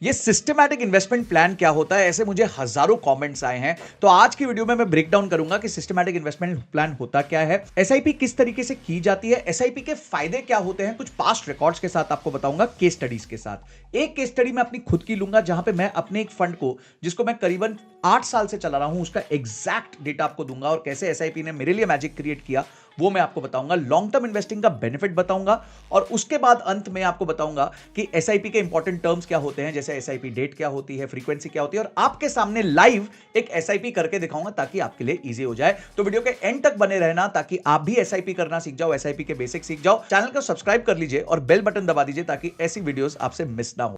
ये systematic investment plan क्या होता है, ऐसे मुझे हजारों कमेंट्स आए हैं। तो आज की वीडियो में मैं ब्रेक डाउन करूंगा कि सिस्टमैटिक इन्वेस्टमेंट प्लान होता क्या है, एसआईपी किस तरीके से की जाती है, एसआईपी के फायदे क्या होते हैं, कुछ पास्ट रिकॉर्ड्स के साथ आपको बताऊंगा, केस स्टडीज के साथ। एक केस स्टडी मैं अपनी खुद की लूंगा जहां पे मैं अपने एक फंड को, जिसको मैं करीबन 8 साल से चला रहा हूं, उसका एग्जैक्ट डेटा आपको दूंगा और कैसे एसआईपी ने मेरे लिए मैजिक क्रिएट किया वो मैं आपको बताऊंगा। लॉन्ग टर्म इन्वेस्टिंग का बेनिफिट बताऊंगा और उसके बाद अंत में आपको बताऊंगा कि एसआईपी के इंपॉर्टेंट टर्म्स क्या होते हैं, जैसे एसआईपी डेट क्या होती है, फ्रीक्वेंसी क्या होती है, और आपके सामने लाइव एक एसआईपी करके दिखाऊंगा ताकि आपके लिए इजी हो जाए। तो वीडियो के एंड तक बने रहना ताकि आप भी एसआईपी करना सीख जाओ, एसआईपी के बेसिक सीख जाओ। चैनल को सब्सक्राइब कर लीजिए और बेल बटन दबा दीजिए ताकि ऐसी वीडियोस आपसे मिस ना हो।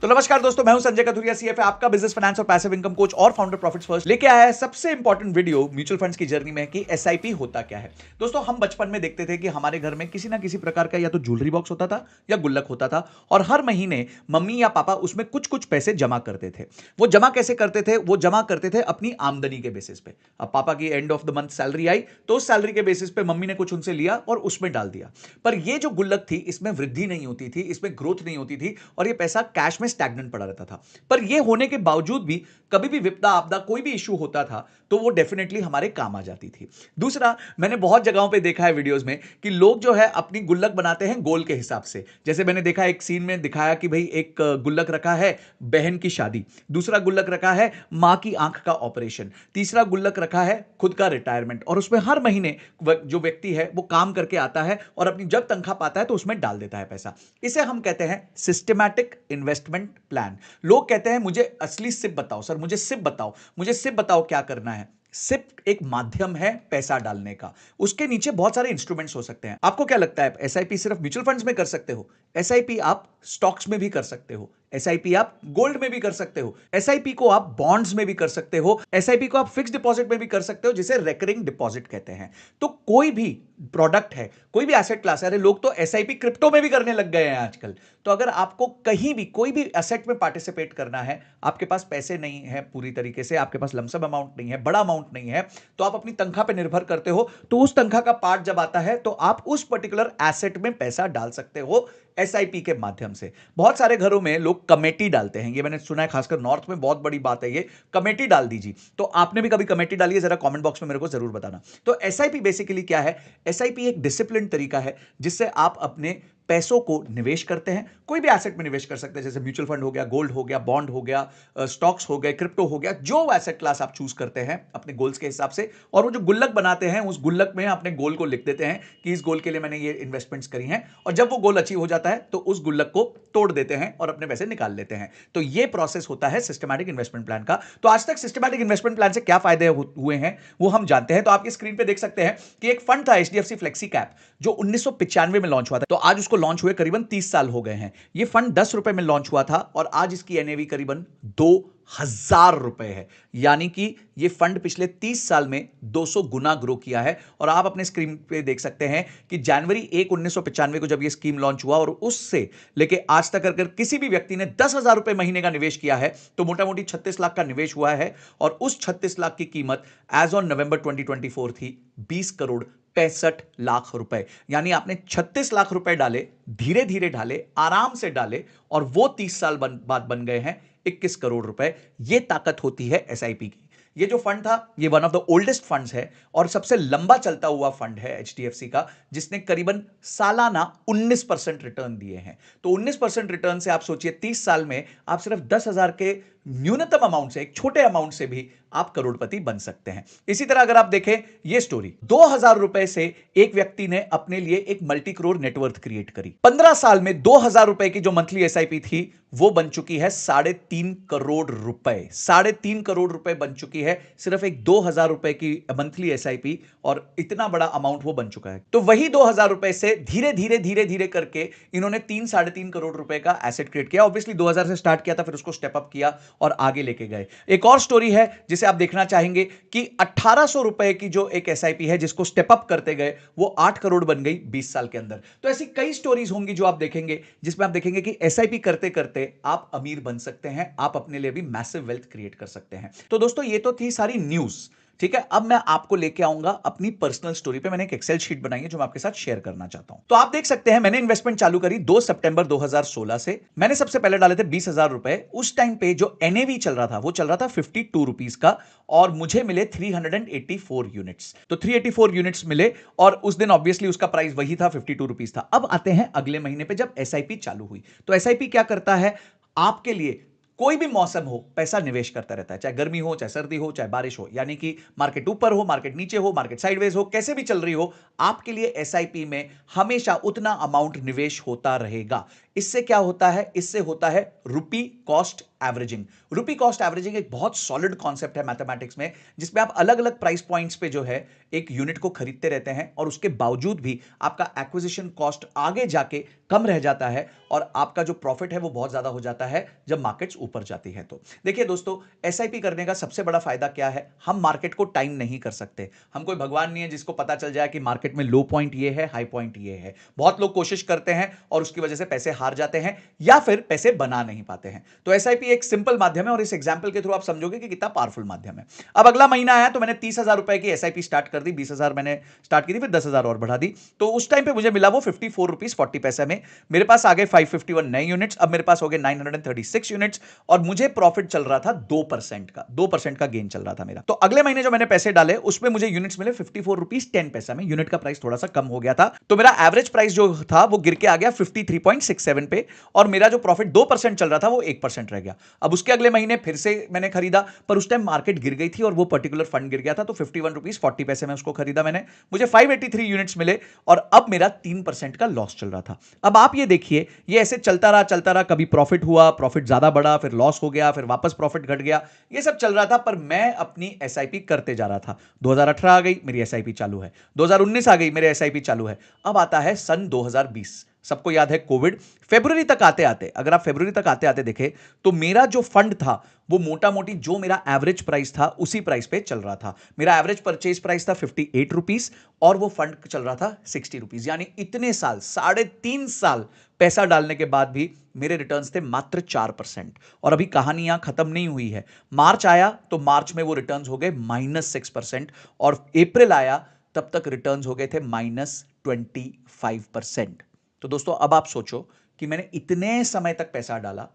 तो नमस्कार दोस्तों, मैं हूं संजय कथुरिया, सीएफए, आपका बिजनेस फाइनेंस और पैसिव इनकम कोच और फाउंडर प्रॉफिट्स फर्स्ट लेके आया है सबसे इंपॉर्टेंट वीडियो म्यूचुअल फंड्स की जर्नी में कि एसआईपी होता क्या है। दोस्तों, हम बचपन में देखते थे कि हमारे घर में किसी ना किसी प्रकार का या तो ज्वेलरी बॉक्स होता था या गुल्लक होता था और हर महीने मम्मी या पापा उसमें कुछ कुछ पैसे जमा करते थे। वो जमा कैसे करते थे? वो जमा करते थे अपनी आमदनी के बेसिस पे। अब पापा की end of the month salary आई तो उस सैलरी के बेसिस पे मम्मी ने कुछ उनसे लिया और उसमें डाल दिया। पर ये जो गुल्लक थी, इसमें वृद्धि नहीं होती थी, इसमें ग्रोथ नहीं होती थी और ये पैसा कैश में स्टैग्नेंट पड़ा रहता था। पर यह होने के बावजूद भी कभी भी विपदा आपदा कोई भी इशू होता था तो वो डेफिनेटली हमारे काम आ जाती थी। दूसरा, मैंने बहुत जगहों पे देखा है वीडियोस में कि लोग जो है अपनी गुल्लक बनाते हैं गोल के हिसाब से। जैसे मैंने देखा एक सीन में दिखाया कि भाई एक गुल्लक रखा है बहन की शादी, दूसरा गुल्लक रखा है मां की आंख का ऑपरेशन, तीसरा गुल्लक रखा है खुद का रिटायरमेंट, और उसमें हर महीने जो व्यक्ति है वो काम करके आता है और अपनी जब तनख्वाह पाता है तो उसमें डाल देता है पैसा। इसे हम कहते हैं सिस्टमैटिक इन्वेस्टमेंट प्लान। लोग कहते हैं मुझे असली सिप बताओ सर, मुझे सिप बताओ, मुझे सिप बताओ क्या करना है। सिप एक माध्यम है पैसा डालने का, उसके नीचे बहुत सारे इंस्ट्रूमेंट्स हो सकते हैं। आपको क्या लगता है एसआईपी सिर्फ म्यूचुअल फंड्स में कर सकते हो? एसआईपी आप स्टॉक्स में भी कर सकते हो, एसआईपी आप गोल्ड में भी कर सकते हो, एसआईपी को आप बॉन्ड्स में भी कर सकते हो, एसआईपी को आप फिक्स डिपॉजिट में भी कर सकते हो, जिसे रेकरिंग डिपॉजिट कहते हैं। तो कोई भी प्रोडक्ट है, कोई भी एसेट क्लास है, अरे लोग तो एसआईपी क्रिप्टो में भी करने लग गए हैं आजकल। तो अगर आपको कहीं भी कोई भी एसेट में पार्टिसिपेट करना है, आपके पास पैसे नहीं है पूरी तरीके से, आपके पास लमसम अमाउंट नहीं है, बड़ा अमाउंट नहीं है, तो आप अपनी तनख्वाह पे निर्भर करते हो, तो उस तनख्वाह का पार्ट जब आता है तो आप उस पर्टिकुलर एसेट में पैसा डाल सकते हो एसआईपी के माध्यम से। बहुत सारे घरों में लोग कमेटी डालते हैं, ये मैंने सुना है, खासकर नॉर्थ में बहुत बड़ी बात है ये, कमेटी डाल दीजिए। तो आपने भी कभी कमेटी डाली है? जरा कमेंट बॉक्स में मेरे को जरूर बताना। तो एसआईपी बेसिकली क्या है? एसआईपी एक डिसिप्लिन तरीका है जिससे आप अपने पैसों को निवेश करते हैं। कोई भी एसेट में निवेश कर सकते हैं, जैसे म्यूचुअल फंड हो गया, गोल्ड हो गया, बॉन्ड हो गया, स्टॉक्स हो गए, क्रिप्टो हो गया, जो एसेट क्लास आप चूज करते हैं अपने गोल्स के हिसाब से। और वो जो गुल्लक बनाते हैं उस गुल्लक में अपने गोल को लिख देते हैं कि इस गोल के लिए मैंने ये इन्वेस्टमेंट्स करी हैं, और जब वो गोल अचीव हो जाता है तो उस गुल्लक को तोड़ देते हैं और अपने पैसे निकाल लेते हैं। तो ये प्रोसेस होता है सिस्टमैटिक इन्वेस्टमेंट प्लान का। तो आज तक सिस्टमैटिक इन्वेस्टमेंट प्लान से क्या फायदे हुए हैं वो हम जानते हैं। तो आपकी स्क्रीन पे देख सकते हैं कि एक फंड था एचडीएफसी फ्लेक्सी कैप, जो 1995 में लॉन्च हुआ था। तो आज उसको लॉन्च हुए करीबन 30 साल हो गए हैं। ये फंड 10 रुपए में लॉन्च हुआ था और आज इसकी एनएवी करीबन 2000 रुपए है। यानी कि ये फंड पिछले 30 साल में 200 गुना ग्रो किया है। और आप अपने स्क्रीन पे देख सकते हैं कि जनवरी 1 1995 को जब ये स्कीम लॉन्च हुआ और उससे लेके आज तक अगर किसी भी व्यक्ति ने 10,000 रुपए महीने का निवेश किया है तो मोटा मोटी 36 लाख का निवेश हुआ है। और उस 36 लाख की कीमत एज ऑन नवंबर 2024 थी 20 करोड़ 65 लाख रुपए। यानी आपने 36 लाख रुपए डाले, धीरे धीरे डाले, आराम से डाले, और वो 30 साल बाद बन गए हैं 21 करोड़ रुपए। ये ताकत होती है एसआईपी की। ये जो फंड था ये one of the oldest funds है और सबसे लंबा चलता हुआ फंड है एचडीएफसी का, जिसने करीबन सालाना 19% रिटर्न दिए हैं। तो 19% रिटर्न से आप सोचिए 30 साल में आप सिर्फ 10,000 के न्यूनतम अमाउंट से, एक छोटे अमाउंट से भी आप करोड़पति बन सकते हैं। इसी तरह अगर आप देखें ये स्टोरी, 2000 रुपए से एक व्यक्ति ने अपने लिए एक मल्टी करोड़ नेटवर्थ क्रिएट करी। 15 साल में 2000 रुपए की जो मंथली एसआईपी थी वो बन चुकी है 3.5 करोड़ रुपए। 3.5 करोड़ रुपए बन चुकी है सिर्फ एक 2000 रुपए की मंथली एसआईपी, और इतना बड़ा अमाउंट वो बन चुका है। तो वही 2000 रुपए से धीरे धीरे धीरे धीरे करके इन्होंने 3-3.5 करोड़ रुपए का एसेट क्रिएट किया। ऑब्वियसली 2000 से स्टार्ट किया था, फिर उसको स्टेप अप किया और आगे लेके गए। एक और स्टोरी है जिसे आप देखना चाहेंगे कि 1800 रुपए की जो एक एसआईपी है जिसको स्टेप अप करते गए वो 8 करोड़ बन गई 20 साल के अंदर। तो ऐसी कई स्टोरीज होंगी जो आप देखेंगे जिसमें आप देखेंगे कि एसआईपी करते करते आप अमीर बन सकते हैं, आप अपने लिए भी मैसिव वेल्थ क्रिएट कर सकते हैं। तो दोस्तों ये तो थी सारी न्यूज, ठीक है, अब मैं आपको लेके आऊंगा अपनी पर्सनल स्टोरी पे। मैंने एक एक्सेल शीट बनाई है जो मैं आपके साथ शेयर करना चाहता हूं। तो आप देख सकते हैं मैंने इन्वेस्टमेंट चालू करी 2 सितंबर 2016 से। मैंने सबसे पहले डाले थे 20,000 रुपए। उस टाइम पे जो एनएवी चल रहा था वो चल रहा था 52 रुपीज का, और मुझे मिले 384 यूनिट्स। तो 384 यूनिट्स मिले, और उस दिन ऑब्वियसली उसका प्राइस वही था, 52 रुपीज था। अब आते हैं अगले महीने पे जब एसआईपी चालू हुई। तो एसआईपी क्या करता है, आपके लिए कोई भी मौसम हो पैसा निवेश करता रहता है, चाहे गर्मी हो, चाहे सर्दी हो, चाहे बारिश हो, यानी कि मार्केट ऊपर हो, मार्केट नीचे हो, मार्केट साइडवेज हो, कैसे भी चल रही हो, आपके लिए एसआईपी में हमेशा उतना अमाउंट निवेश होता रहेगा। इससे क्या होता है, इससे होता है रुपी कॉस्ट एवरेजिंग। रुपी कॉस्ट एवरेजिंग एक बहुत सॉलिड कॉन्सेप्ट है मैथमेटिक्स में, जिसमें आप अलग अलग प्राइस पॉइंट्स पे जो है एक यूनिट को खरीदते रहते हैं, और उसके बावजूद भी आपका एक्विजिशन कॉस्ट आगे जाके कम रह जाता है, और आपका जो प्रॉफिट है वो बहुत ज्यादा हो जाता है जब मार्केट्स ऊपर जाती है। तो देखिए दोस्तों, एसआईपी करने का सबसे बड़ा फायदा क्या है, हम मार्केट को टाइम नहीं कर सकते। हम कोई भगवान नहीं है जिसको पता चल जाए कि मार्केट में लो पॉइंट ये है, हाई पॉइंट ये है। बहुत लोग कोशिश करते हैं और उसकी वजह से पैसे हार जाते हैं या फिर पैसे बना नहीं पाते हैं। तो एसआईपी एक सिंपल माध्यम है, और इस एग्जांपल के थ्रू आप समझोगे कि कितना पावरफुल माध्यम है। अब अगला महीना आया तो मैंने 30,000 रुपए की एसआईपी स्टार्ट कर दी। 20,000 मैंने स्टार्ट की थी, फिर 10,000 और बढ़ा दी। तो उस टाइम पे मुझे मिला वो 54 रुपीज 40 पैसे में। मेरे पास आ गए 551 नए यूनिट्स। अब मेरे पास हो गए 936 यूनिट्स, और मुझे प्रॉफिट चल रहा था 2% का, 2% का गेन चल रहा था मेरा। तो अगले महीने जो मैंने पैसे डाले उसमें मुझे यूनिट्स मिले 54 रुपीज 10 पैसा में। यूनिट का प्राइस थोड़ा सा कम हो गया था, तो मेरा एवरेज प्राइस जो था वो गिर के आ गया 53.67 पे, और मेरा जो प्रॉफिट 2% चल रहा था वो 1% रह गया। अब उसके अगले महीने फिर से मैंने खरीदा, पर उस टाइम मार्केट गिर गई थी और वो पर्टिकुलर फंड गिर गया था, तो 51 रुपीज 40 पैसे में उसको खरीदा मैंने। मुझे 583 यूनिट्स मिले, और अब मेरा 3% का लॉस चल रहा था। अब आप ये देखिए, ये ऐसे चलता रहा, कभी प्रॉफिट हुआ, प्रॉफिट ज्यादा बढ़ा, फिर लॉस हो गया, फिर वापस प्रॉफिट घट गया, ये सब चल रहा था। पर मैं अपनी एसआईपी करते जा रहा था। 2018 आ गई, मेरी एसआईपी चालू है। 2019 आ गई, मेरे एसआईपी चालू है। अब आता है सन 2020। सबको याद है कोविड। फरवरी तक आते आते, अगर आप फरवरी तक आते आते देखें, तो मेरा जो फंड था वो मोटा मोटी जो मेरा एवरेज प्राइस था उसी प्राइस पे चल रहा था। मेरा एवरेज परचेज प्राइस था 58 रुपीज, और वो फंड चल रहा था 60 रुपीज। यानी इतने साल, 3.5 साल पैसा डालने के बाद भी मेरे रिटर्न्स थे मात्र 4%। और अभी कहानी यहां खत्म नहीं हुई है। मार्च आया तो मार्च में वो रिटर्न्स हो गए -6%, और अप्रैल आया तब तक रिटर्न्स हो गए थे -25%। तो दोस्तों अब आप सोचो कि मैंने इतने समय तक पैसा डाला,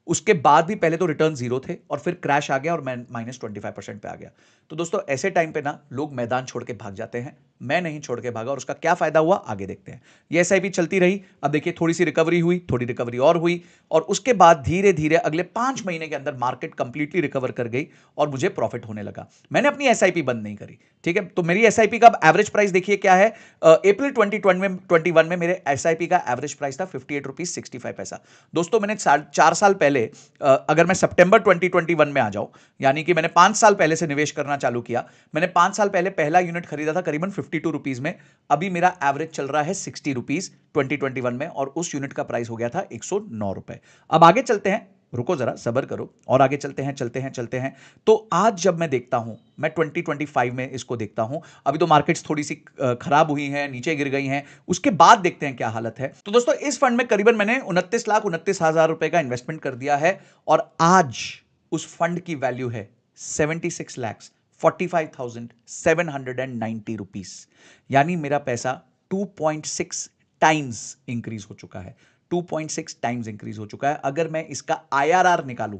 उसके बाद भी पहले तो रिटर्न जीरो थे, और फिर क्रैश आ गया और मैं -25% पे आ गया। तो दोस्तों ऐसे टाइम पे ना लोग मैदान छोड़ के भाग जाते हैं। मैं नहीं छोड़ के भागा, और उसका क्या फायदा हुआ आगे देखते हैं। ये एसआईपी चलती रही। अब देखिए, थोड़ी सी रिकवरी हुई, थोड़ी रिकवरी और हुई, और उसके बाद धीरे धीरे अगले 5 महीने के अंदर मार्केट कंप्लीटली रिकवर कर गई और मुझे प्रॉफिट होने लगा। मैंने अपनी एसआईपी बंद नहीं करी, ठीक है। तो मेरी एसआईपी का एवरेज प्राइस देखिए क्या है। अप्रैल 2021 में मेरे एसआईपी का एवरेज प्राइस था 58 रुपीज 65 पैसा। दोस्तों मैंने 4 साल पहले, अगर मैं सितंबर 2021 में आ जाऊं, यानी कि मैंने 5 साल पहले से निवेश करना चालू किया। मैंने 5 साल पहले पहला यूनिट खरीदा था करीबन 52 रुपीज में। अभी मेरा एवरेज चल रहा है 60 रुपीज 2021 में, और उस यूनिट का प्राइस हो गया था 109 रुपए। अब आगे चलते हैं, रुको जरा सब्र करो, और आगे चलते हैं। तो आज जब मैं देखता हूं, मैं 2025 में इसको देखता हूं। अभी तो मार्केट्स थोड़ी सी खराब हुई हैं, नीचे गिर गई हैं, उसके बाद देखते हैं क्या हालत है। तो दोस्तों इस फंड में करीबन मैंने 29,29,000 रुपए का इन्वेस्टमेंट कर दिया है, और आज उस फंड की वैल्यू है 76,45,790 रुपीस। यानी मेरा पैसा 2.6 टाइम्स इंक्रीज हो चुका है। 2.6 टाइम्स इंक्रीज हो चुका है। अगर मैं इसका आईआरआर निकालूं,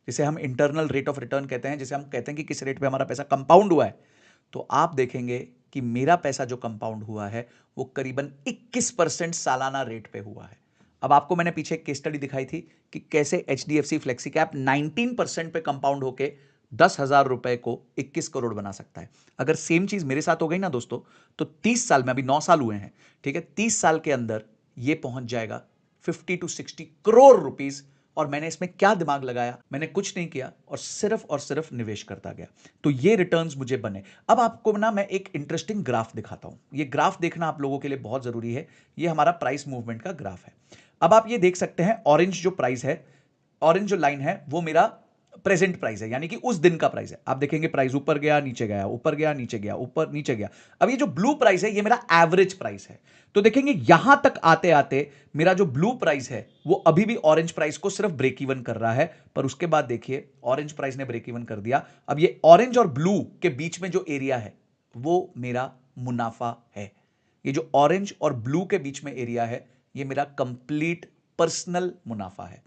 जिसे हम इंटरनल रेट ऑफ रिटर्न कहते हैं, जिसे हम कहते हैं कि किस रेट पे हमारा पैसा कंपाउंड हुआ है, तो आप देखेंगे कि मेरा पैसा जो कंपाउंड हुआ है वो करीबन 21% सालाना रेट पे हुआ है। अब आपको मैंने पीछे एक केस स्टडी दिखाई थी कि कैसे एचडीएफसी फ्लेक्सी कैप 19% पे कंपाउंड होके 10,000 रुपए को 21 करोड़ बना सकता है। अगर सेम चीज मेरे साथ हो गई ना दोस्तों, तो 30 साल में, अभी 9 साल हुए हैं, ठीक है, 30 साल के अंदर ये पहुंच जाएगा 50 to 60 करोड़ रुपीस। और मैंने इसमें क्या दिमाग लगाया, मैंने कुछ नहीं किया, और सिर्फ निवेश करता गया, तो ये रिटर्न्स मुझे बने। अब आपको ना मैं एक इंटरेस्टिंग ग्राफ दिखाता हूं। ये ग्राफ देखना आप लोगों के लिए बहुत जरूरी है। ये हमारा प्राइस मूवमेंट का ग्राफ है। अब आप ये देख सकते हैं, ऑरेंज जो प्राइस है, ऑरेंज जो लाइन है वो मेरा प्रेजेंट प्राइस है, यानी कि उस दिन का प्राइस है। आप देखेंगे प्राइस ऊपर गया, नीचे गया, ऊपर गया, नीचे गया, ऊपर नीचे गया। अब ये जो ब्लू प्राइस है, ये मेरा एवरेज प्राइस है। तो देखेंगे यहां तक आते आते मेरा जो ब्लू प्राइस है वो अभी भी ऑरेंज प्राइस को सिर्फ ब्रेक इवन कर रहा है, पर उसके बाद देखिए ऑरेंज प्राइस ने ब्रेक इवन कर दिया। अब ये ऑरेंज और ब्लू के बीच में जो एरिया है वो मेरा मुनाफा है। ये जो ऑरेंज और ब्लू के बीच में एरिया है ये मेरा कंप्लीट पर्सनल मुनाफा है।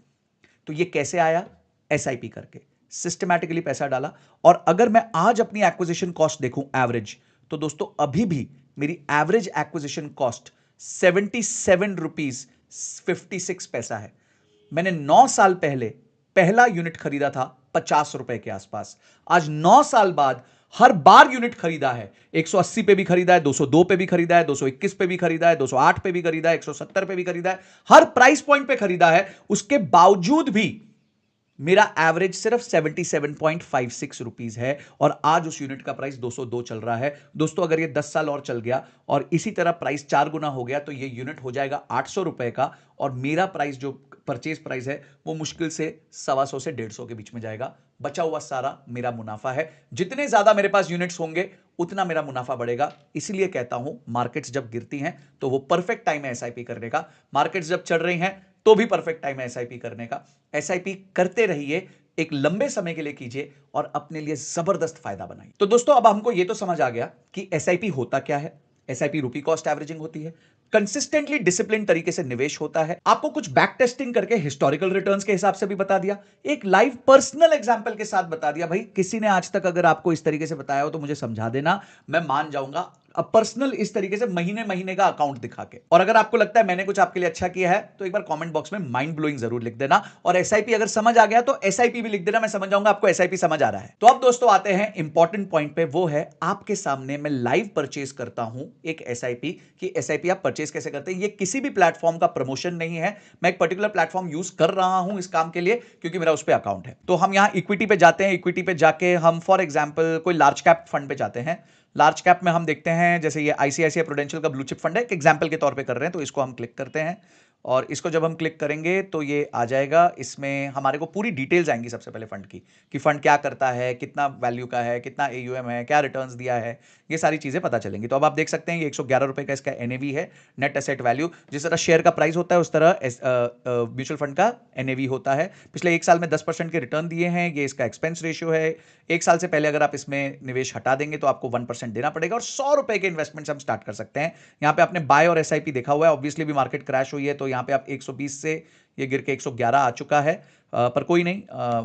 तो ये कैसे आया? एसआईपी करके सिस्टमैटिकली पैसा डाला। और अगर मैं आज अपनी एक्विजिशन कॉस्ट देखूं एवरेज, तो दोस्तों अभी भी मेरी एवरेज एक्विजिशन कॉस्ट 77 रुपीज 56 पैसा है। मैंने 9 साल पहले पहला यूनिट खरीदा था 50 रुपए के आसपास। आज 9 साल बाद हर बार यूनिट खरीदा है, 180 पे भी खरीदा है, 202 पे भी खरीदा है, 221 पे भी खरीदा है, 208 पे भी खरीदा है, 170 पे भी खरीदा है, हर प्राइस पॉइंट पे खरीदा है। उसके बावजूद भी मेरा एवरेज सिर्फ 77.56 रुपीज है और आज उस यूनिट का प्राइस 202 चल रहा है। दोस्तों अगर ये 10 साल और चल गया और इसी तरह प्राइस 4 गुना हो गया तो ये यूनिट हो जाएगा 800 रुपए का, और मेरा प्राइस जो परचेज प्राइस है वो मुश्किल से 125 से 150 के बीच में जाएगा। बचा हुआ सारा मेरा मुनाफा है। जितने ज्यादा मेरे पास यूनिट्स होंगे उतना मेरा मुनाफा बढ़ेगा। इसलिए कहता हूं मार्केट्स जब गिरती हैं तो वो परफेक्ट टाइम है एसआईपी करने का, मार्केट्स जब चढ़ रही हैं तो भी परफेक्ट टाइम है एसआईपी करने का। एसआईपी करते रहिए, एक लंबे समय के लिए कीजिए और अपने लिए जबरदस्त फायदा बनाइए। तो दोस्तों अब हमको यह तो समझ आ गया कि एसआईपी होता क्या है। एसआईपी रुपी कॉस्ट एवरेजिंग होती है, कंसिस्टेंटली डिसिप्लिन तरीके से निवेश होता है। आपको कुछ बैक टेस्टिंग करके हिस्टोरिकल रिटर्न्स के हिसाब से भी बता दिया, एक लाइव पर्सनल एग्जांपल के साथ बता दिया। भाई किसी ने आज तक अगर आपको इस तरीके से बताया हो तो मुझे समझा देना, मैं मान जाऊंगा। अब पर्सनल इस तरीके से महीने महीने का अकाउंट दिखा के। और अगर आपको लगता है मैंने कुछ आपके लिए अच्छा किया है तो एक बार कमेंट बॉक्स में माइंड ब्लोइंग जरूर लिख देना। और एसआईपी अगर समझ आ गया तो एसआईपी भी लिख देना, मैं समझ जाऊंगा आपको एसआईपी समझ आ रहा है। तो अब दोस्तों आते हैं इंपॉर्टेंट पॉइंट पे, वो है आपके सामने मैं लाइव परचेज करता हूं एक एसआईपी। कि एसआईपी आप परचेज कैसे करते हैं, ये किसी भी प्लेटफॉर्म का प्रमोशन नहीं है। मैं एक पर्टिकुलर प्लेटफॉर्म यूज कर रहा हूं इस काम के लिए क्योंकि मेरा उस पर अकाउंट है। तो हम यहां इक्विटी पे जाते हैं, इक्विटी पे जाके हम फॉर एग्जाम्पल कोई लार्ज कैप फंड पे जाते हैं। लार्ज कैप में हम देखते हैं जैसे ये आईसीआईसीआई प्रूडेंशियल का ब्लू चिप फंड है, एक एग्जांपल के तौर पे कर रहे हैं, तो इसको हम क्लिक करते हैं और इसको जब हम क्लिक करेंगे तो ये आ जाएगा। इसमें हमारे को पूरी डिटेल्स आएंगी सबसे पहले फंड की, कि फंड क्या करता है, कितना वैल्यू का है, कितना एयूएम है, क्या रिटर्न्स दिया है, ये सारी चीजें पता चलेंगी। तो अब आप देख सकते हैं ये 111 रुपए का इसका एनएवी है, नेट एसेट वैल्यू। जिस तरह शेयर का प्राइस होता है उस तरह म्यूचुअल फंड का एनएवी होता है। पिछले 1 साल में 10% के रिटर्न दिए हैं, ये इसका एक्सपेंस रेशियो है। 1 साल से पहले अगर आप इसमें निवेश हटा देंगे तो आपको 1% देना पड़ेगा और 100 रुपए के इन्वेस्टमेंट हम स्टार्ट कर सकते हैं। यहाँ पे आपने बाय और एसआईपी देखा हुआ है, ऑब्वियसली भी मार्केट क्रैश हुई है तो यहाँ पे आप 120 से ये गिर के 111 आ चुका है। पर कोई नहीं,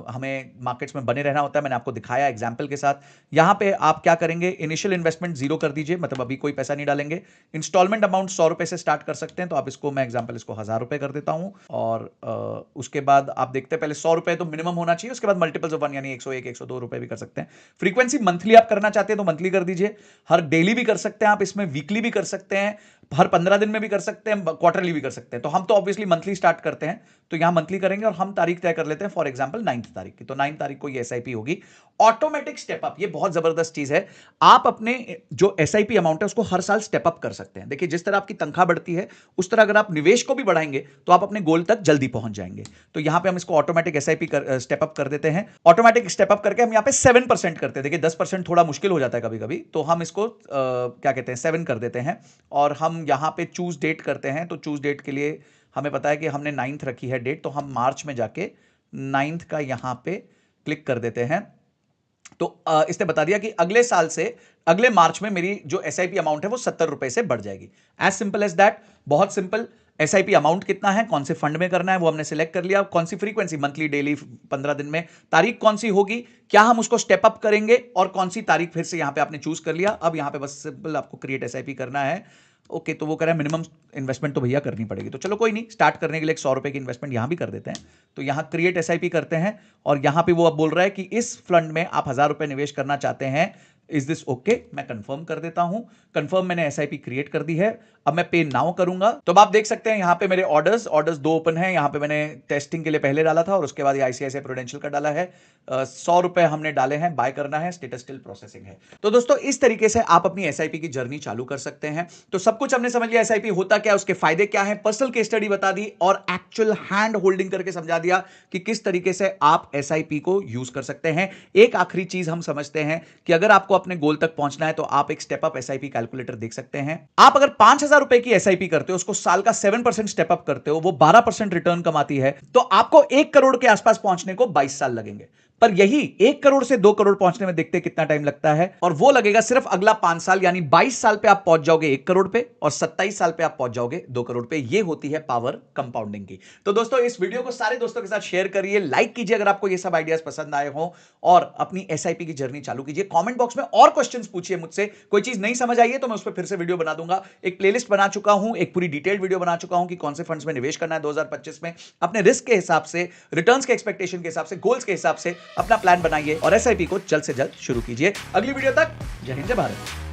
हमें मार्केट्स में बने रहना होता है। मैंने आपको दिखाया एग्जाम्पल के साथ। यहां पे आप क्या करेंगे, इनिशियल इन्वेस्टमेंट 0 कर दीजिए, मतलब अभी कोई पैसा नहीं डालेंगे। इंस्टॉलमेंट अमाउंट 100 रुपए से स्टार्ट कर सकते हैं, तो आप इसको, मैं एग्जाम्पल इसको 1000 रुपए कर देता हूं। और उसके बाद आप देखते हैं पहले 100 रुपए तो मिनिमम होना चाहिए, उसके बाद मल्टीपल्स ऑफ 1 यानी 101 102 रुपए भी कर सकते हैं। फ्रीक्वेंसी मंथली आप करना चाहते हैं तो मंथली कर दीजिए, हर डेली भी कर सकते हैं आप, इसमें वीकली भी कर सकते हैं, हर 15 दिन में भी कर सकते हैं, क्वार्टरली भी कर सकते हैं। तो हम तो ऑब्वियसली मंथली स्टार्ट करते हैं, तो यहां मंथली करेंगे और हम तारीख तय कर लेते हैं, फॉर एग्जांपल 9 तारीख की। तो 9 तारीख को ये एसआईपी होगी। ऑटोमेटिक स्टेप अप, ये बहुत जबरदस्त चीज है। आप अपने जो एसआईपी अमाउंट है उसको हर साल स्टेप अप कर सकते हैं। देखिए जिस तरह आपकी तनख्वाह बढ़ती है उस तरह अगर आप निवेश को भी बढ़ाएंगे तो आप अपने गोल तक जल्दी पहुंच जाएंगे। तो यहां पे हम इसको ऑटोमेटिक एसआईपी स्टेप अप कर देते हैं। ऑटोमेटिक स्टेप अप करके हम यहां पे 7% करते हैं। देखिए 10% थोड़ा मुश्किल हो जाता है कभी कभी, तो हम इसको क्या कहते हैं 7 कर देते हैं। और हम यहां पे चूज डेट करते हैं, तो चूज डेट के लिए हमें पता है कि हमने 9th रखी है डेट, तो हम मार्च में जाके 9th का यहां पे क्लिक कर देते हैं। तो इसने बता दिया कि अगले साल से अगले मार्च में मेरी जो एसआईपी अमाउंट है वो 70 रुपए से बढ़ जाएगी। एज सिंपल एज दैट, बहुत सिंपल। एसआईपी अमाउंट कितना है, कौन से फंड में करना है वो हमने सिलेक्ट कर लिया, कौन सी फ्रीक्वेंसी, मंथली, डेली, 15 दिन में, तारीख कौन सी होगी, क्या हम उसको स्टेप अप करेंगे और कौन सी तारीख फिर से यहां पे आपने चूज कर लिया। अब यहां पे बस सिंपल आपको क्रिएट एसआईपी करना है। ओके, तो वो कह रहा है मिनिमम इन्वेस्टमेंट तो भैया करनी पड़ेगी, तो चलो कोई नहीं, स्टार्ट करने के लिए 100 रुपए की इन्वेस्टमेंट यहां भी कर देते हैं। तो यहां क्रिएट एसआईपी करते हैं और यहां पे वो अब बोल रहा है कि इस फंड में आप 1000 रुपए निवेश करना चाहते हैं इज दिस ओके? मैं कंफर्म कर देता हूं। कंफर्म, मैंने एसआईपी क्रिएट कर दी है। अब मैं पे नाउ करूंगा। तो अब आप देख सकते हैं यहां पे मेरे ऑर्डर्स दो ओपन है। यहां पे मैंने टेस्टिंग के लिए पहले डाला था और उसके बाद आईसीआईसीआई प्रूडेंशियल का डाला है। 100 रुपए हमने डाले हैं, बाय करना है, स्टेटस स्टिल प्रोसेसिंग है। तो दोस्तों इस तरीके से आप अपनी एसआईपी की जर्नी चालू कर सकते हैं। तो सब कुछ हमने समझ लिया, एसआईपी होता क्या है, उसके फायदे क्या है, पर्सनल केस स्टडी बता दी और एक्चुअल हैंड होल्डिंग करके समझा दिया कि किस तरीके से आप एसआईपी को यूज कर सकते हैं। एक आखिरी चीज हम समझते हैं कि अगर आपको अपने गोल तक पहुंचना है तो आप एक स्टेप अप एसआईपी कैलकुलेटर देख सकते हैं। आप अगर 5,000 रुपए की एसआईपी करते हो, उसको साल का 7% स्टेप अप करते हो, वो 12% रिटर्न कमाती है, तो आपको 1 करोड़ के आसपास पहुंचने को 22 साल लगेंगे। पर यही 1 करोड़ से 2 करोड़ पहुंचने में देखते कितना टाइम लगता है, और वो लगेगा सिर्फ अगला 5 साल, यानी 22 साल पे आप पहुंच जाओगे 1 करोड़ पे और 27 साल पे आप पहुंच जाओगे 2 करोड़ पे। ये होती है पावर कंपाउंडिंग की। तो दोस्तों इस वीडियो को सारे दोस्तों के साथ शेयर करिए, लाइक कीजिए अगर आपको ये सब आइडियाज पसंद आए हो, और अपनी एसआईपी की जर्नी चालू कीजिए। कमेंट बॉक्स में और क्वेश्चंस पूछिए मुझसे, कोई चीज नहीं समझ आई है तो मैं उस पर फिर से वीडियो बना दूंगा। एक प्लेलिस्ट बना चुका हूं, एक पूरी डिटेल्ड वीडियो बना चुका हूं कि कौन से फंड्स में निवेश करना है 2025 में, अपने रिस्क के हिसाब से, रिटर्न्स के एक्सपेक्टेशन के हिसाब से, गोल्स के हिसाब से अपना प्लान बनाइए और एसआईपी को जल्द से जल्द शुरू कीजिए। अगली वीडियो तक जय हिंद जय भारत।